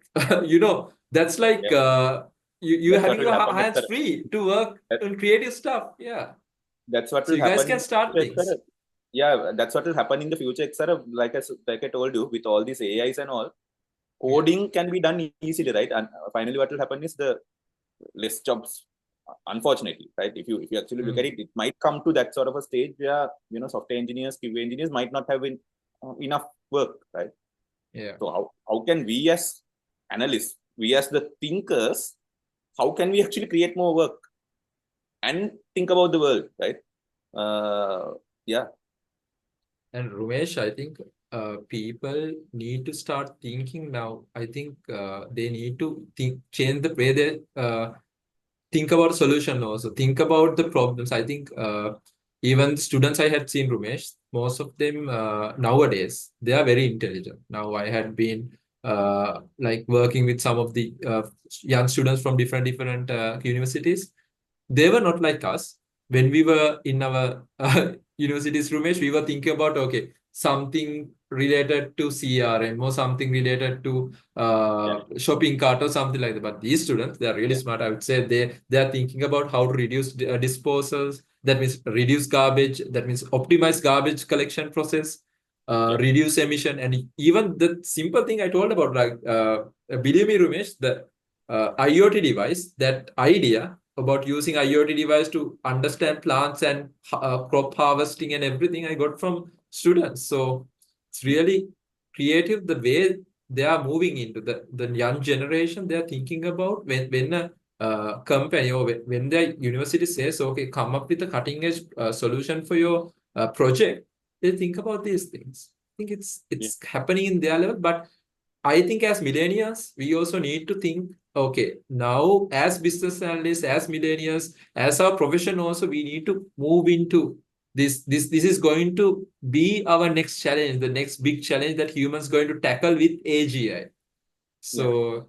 S1: that's like
S2: Yeah,
S1: you
S2: that's what
S1: having
S2: will
S1: your
S2: happen,
S1: hands
S2: Eksara.
S1: free to work on creative stuff. Yeah.
S2: That's what
S1: So
S2: will
S1: you guys
S2: happen
S1: can
S2: in the
S1: start
S2: future,
S1: things.
S2: Eksara. Yeah, that's what will happen in the future, Eksara. Like I told you, with all these AIs and all, coding can be done easily, right? And finally, what will happen is the less jobs, unfortunately, right? If you actually look at it, it might come to that sort of a stage where software engineers, QA engineers might not have enough work, right?
S1: Yeah.
S2: So how can we as analysts, we as the thinkers, how can we actually create more work and think about the world, right? Yeah.
S1: And Rumesh, I think people need to start thinking now. I think they need to change the way they think about solution also. Think about the problems. I think even students I had seen, Rumesh, most of them nowadays, they are very intelligent. Now I had been like working with some of the young students from different universities. They were not like us. When we were in our universities, Rumesh, we were thinking about, okay, something related to CRM or something related to
S2: Yeah.
S1: shopping cart or something like that. But these students, they are really
S2: Yeah.
S1: smart. I would say they are thinking about how to reduce disposals. That means reduce garbage. That means optimize garbage collection process,
S2: Yeah.
S1: reduce emission, and even the simple thing I told about, like believe me, Rumesh, the IoT device, that idea about using IoT device to understand plants and crop harvesting and everything I got from students. So it's really creative the way they are moving into the young generation. They are thinking about when a company or when the university says, okay, come up with a cutting edge solution for your project, they think about these things. I think
S2: Yeah.
S1: it's happening in their level, but I think as millennials, we also need to think, okay, now as business analysts, as millennials, as our profession also, we need to move into this is going to be our next challenge, the next big challenge that humans going to tackle with AGI.
S2: Yeah.
S1: So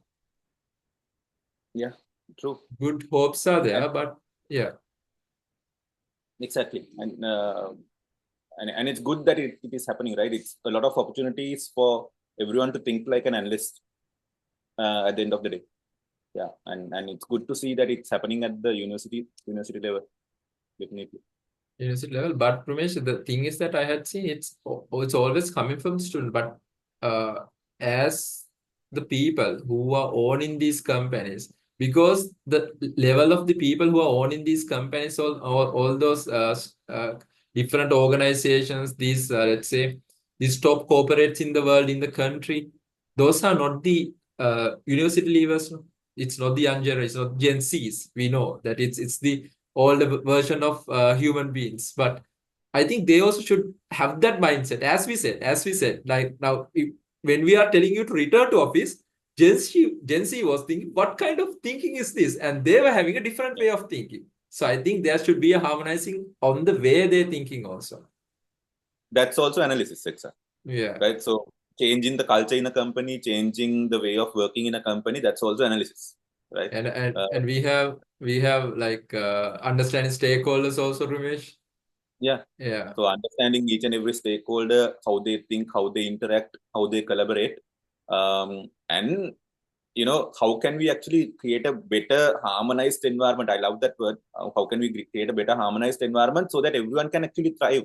S2: Yeah. True.
S1: good hopes are
S2: And
S1: there, but yeah.
S2: exactly. And it's good that it is happening, right? It's a lot of opportunities for everyone to think like an analyst at the end of the day. Yeah. And it's good to see that it's happening at the university level, definitely.
S1: University level. But Ramesh, the thing is that I had seen it's always coming from student, but as the people who are owning these companies, because the level of the people who are owning these companies, all those different organizations, these let's say these top corporates in the world, in the country, those are not the university leavers. It's not the young generation, it's not Gen Zs. We know that it's the older version of human beings. But I think they also should have that mindset. As we said, like now, when we are telling you to return to office, Gen Z was thinking, what kind of thinking is this? And they were having a different way of thinking. So I think there should be a harmonizing on the way they're thinking also.
S2: That's also analysis, etc.
S1: Yeah.
S2: Right? So changing the culture in a company, changing the way of working in a company, that's also analysis, right?
S1: And we have like understanding stakeholders also, Rumesh.
S2: Yeah.
S1: Yeah.
S2: So understanding each and every stakeholder, how they think, how they interact, how they collaborate, and how can we actually create a better harmonized environment? I love that word. How can we create a better harmonized environment so that everyone can actually thrive,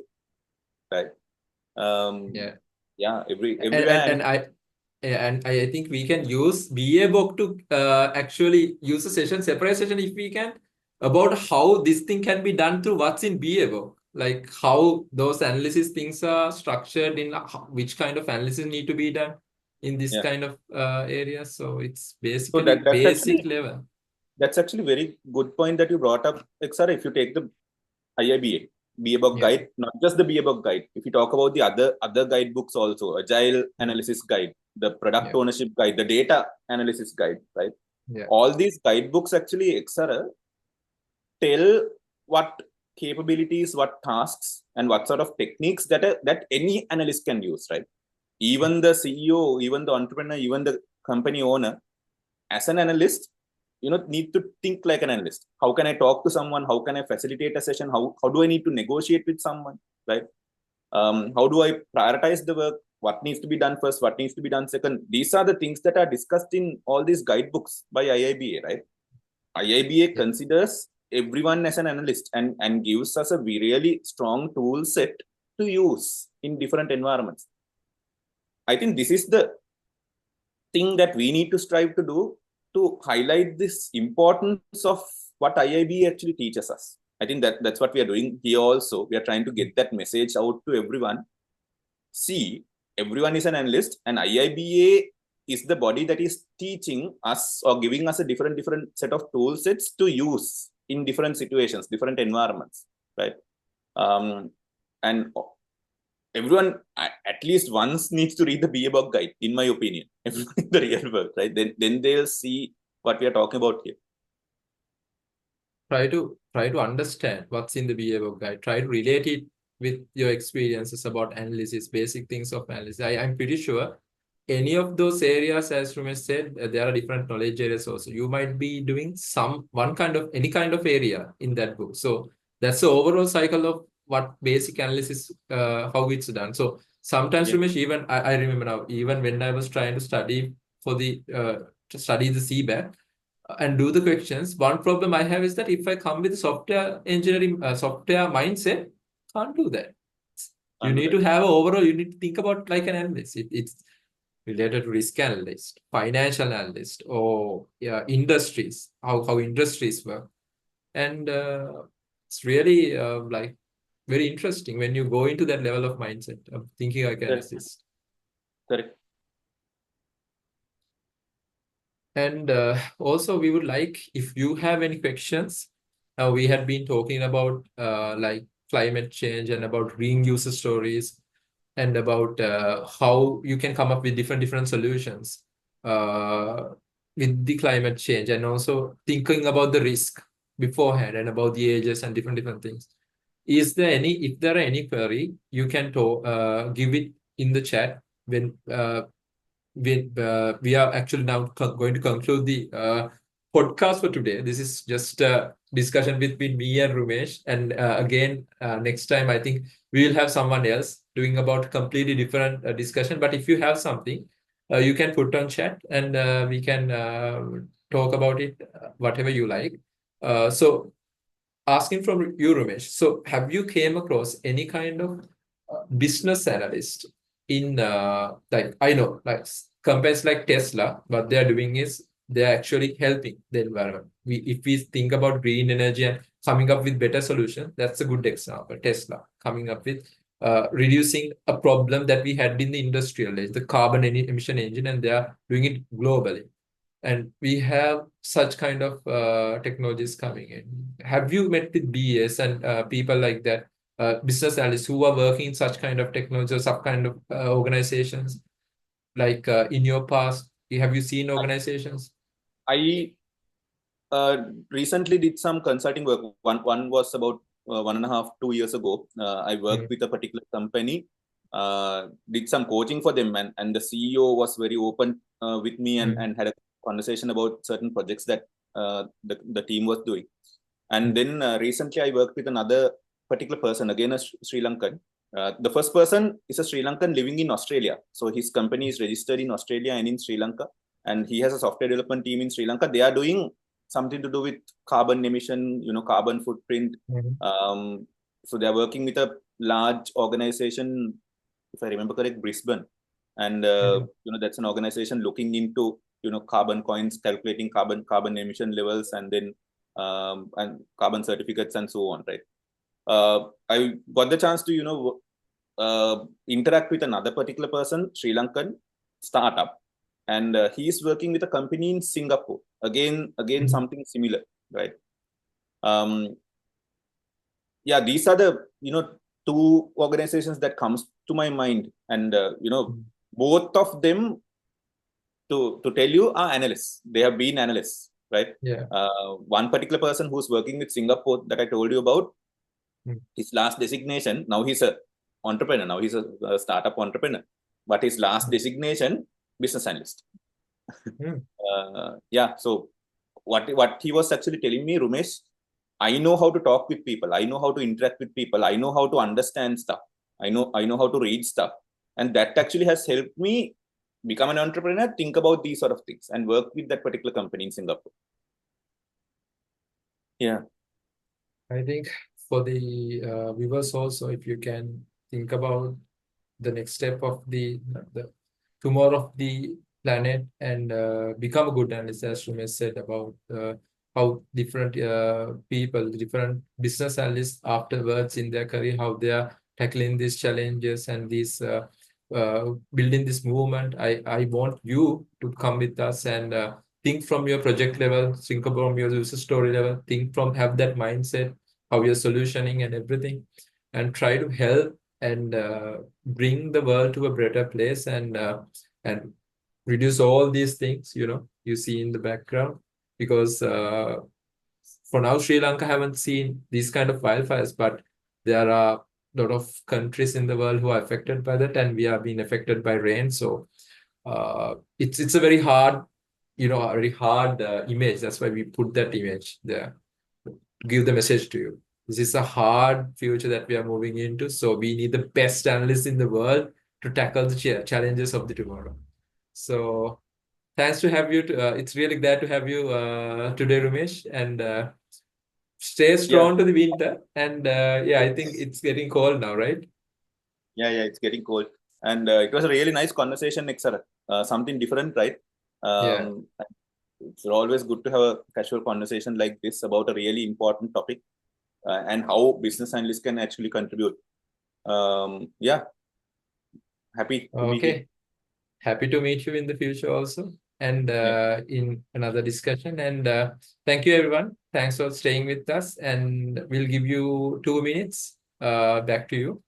S2: right?
S1: Yeah.
S2: Yeah,
S1: And
S2: everywhere.
S1: and, and I Yeah, and I think we can use BA book to actually use a separate session if we can, about how this thing can be done through what's in BA book, like how those analysis things are structured in which kind of analysis need to be done in this
S2: Yeah.
S1: kind of areas. So it's
S2: So
S1: basically basic level.
S2: that's actually very good point that you brought up, Eksara. If you take the IIBA BA book
S1: Yeah,
S2: guide, not just the BA book guide. If you talk about the other guidebooks also, agile
S1: yeah,
S2: analysis guide, the product
S1: yeah,
S2: ownership guide, the data analysis guide, right?
S1: yeah,
S2: All these guidebooks actually, Eksara, tell what capabilities, what tasks, and what sort of techniques that any analyst can use, right? Even the CEO, even the entrepreneur, even the company owner, as an analyst, need to think like an analyst. How can I talk to someone? How can I facilitate a session? How do I need to negotiate with someone, right? How do I prioritize the work? What needs to be done first? What needs to be done second? These are the things that are discussed in all these guidebooks by IIBA, right? IIBA considers everyone as an analyst and gives us a really strong tool set to use in different environments. I think this is the thing that we need to strive to do, to highlight this importance of what IIBA actually teaches us. I think that's what we are doing here also. We are trying to get that message out to everyone. See, everyone is an analyst, and IIBA is the body that is teaching us or giving us a different set of tool sets to use in different situations, different environments, right? And everyone at least once needs to read the BA guide, in my opinion, in the real world, right? Then they'll see what we are talking about here.
S1: Try to understand what's in the BA guide. Try to relate it with your experiences about analysis, basic things of analysis. I'm pretty sure any of those areas, as Rumesh said, there are different knowledge areas also. You might be doing any kind of area in that book. So that's the overall cycle of what basic analysis, how it's done. So sometimes, Rumesh, even I remember now, even when I was trying to study for to study the CBAC and do the questions, one problem I have is that if I come with software engineering, software mindset, can't do that. You need to have overall, you need to think about like an analyst. It's related to risk analyst, financial analyst, or industries, how industries work. And it's really like very interesting when you go into that level of mindset of thinking like an analyst.
S2: Correct.
S1: And also, we would like, if you have any questions, we had been talking about like climate change and about green user stories and about how you can come up with different solutions with the climate change, and also thinking about the risk beforehand and about the ages and different things. If there are any query, you can give it in the chat when we are actually now going to conclude the podcast for today. This is just a discussion between me and Rumesh. And again, next time, I think we will have someone else doing about completely different discussion. But if you have something, you can put on chat and we can talk about it, whatever you like. So asking from you, Rumesh. So have you came across any kind of business analyst in like, I know, like companies like Tesla, what they're doing is they're actually helping the environment. If we think about green energy and coming up with better solutions, that's a good example. Tesla coming up with reducing a problem that we had in the industrial age, the carbon emission engine, and they are doing it globally. And we have such kind of technologies coming in. Have you met with BS and people like that, business analysts who are working in such kind of technology or some kind of organizations? Like in your past, have you seen organizations?
S2: I recently did some consulting work. One was about 1.5-2 years ago. I worked with a particular company, did some coaching for them, and the CEO was very open with me and had a conversation about certain projects that the team was doing. And then recently I worked with another particular person, again a Sri Lankan. The first person is a Sri Lankan living in Australia. So his company is registered in Australia and in Sri Lanka. And he has a software development team in Sri Lanka. They are doing something to do with carbon emission, carbon footprint. So they are working with a large organization, if I remember correct, Brisbane. And that's an organization looking into carbon coins, calculating carbon emission levels, and then and carbon certificates and so on, right? I got the chance to interact with another particular person, Sri Lankan startup, and he's working with a company in Singapore. Again, something similar, right? Yeah, these are the two organizations that comes to my mind, and both of them, to tell you, are analysts. They have been analysts, right?
S1: Yeah.
S2: One particular person who's working with Singapore that I told you about, His last designation, now he's a entrepreneur. Now he's a startup entrepreneur. But his last designation, business analyst. Yeah. So what he was actually telling me, Rumesh, I know how to talk with people. I know how to interact with people. I know how to understand stuff. I know how to read stuff. And that actually has helped me become an entrepreneur, think about these sort of things, and work with that particular company in Singapore. Yeah.
S1: I think for the viewers also, if you can think about the next step of the tomorrow of the planet and become a good analyst, as Rumesh said about how different people, different business analysts afterwards in their career, how they are tackling these challenges and these building this movement. I want you to come with us and think from your project level, think from your user story level, think from, have that mindset, how you're solutioning and everything, and try to help and bring the world to a better place and reduce all these things, you see in the background, because for now Sri Lanka haven't seen these kind of wildfires, but there are a lot of countries in the world who are affected by that, and we are being affected by rain. So it's a very hard, a very hard image. That's why we put that image there to give the message to you. This is a hard future that we are moving into. So we need the best analysts in the world to tackle the challenges of the tomorrow. So thanks to have you. It's really glad to have you today, Rumesh. And stay strong to the winter. And yeah, I think it's getting cold now, right?
S2: Yeah, it's getting cold. And it was a really nice conversation, Eksara. Something different, right?
S1: Yeah.
S2: It's always good to have a casual conversation like this about a really important topic and how business analysts can actually contribute. Yeah, happy to be here.
S1: Okay. Happy to meet you in the future also, and
S2: Yeah.
S1: in another discussion. And thank you, everyone. Thanks for staying with us. And we'll give you 2 minutes back to you.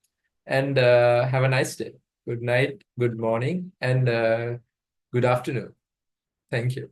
S1: And have a nice day. Good night, good morning, and good afternoon. Thank you.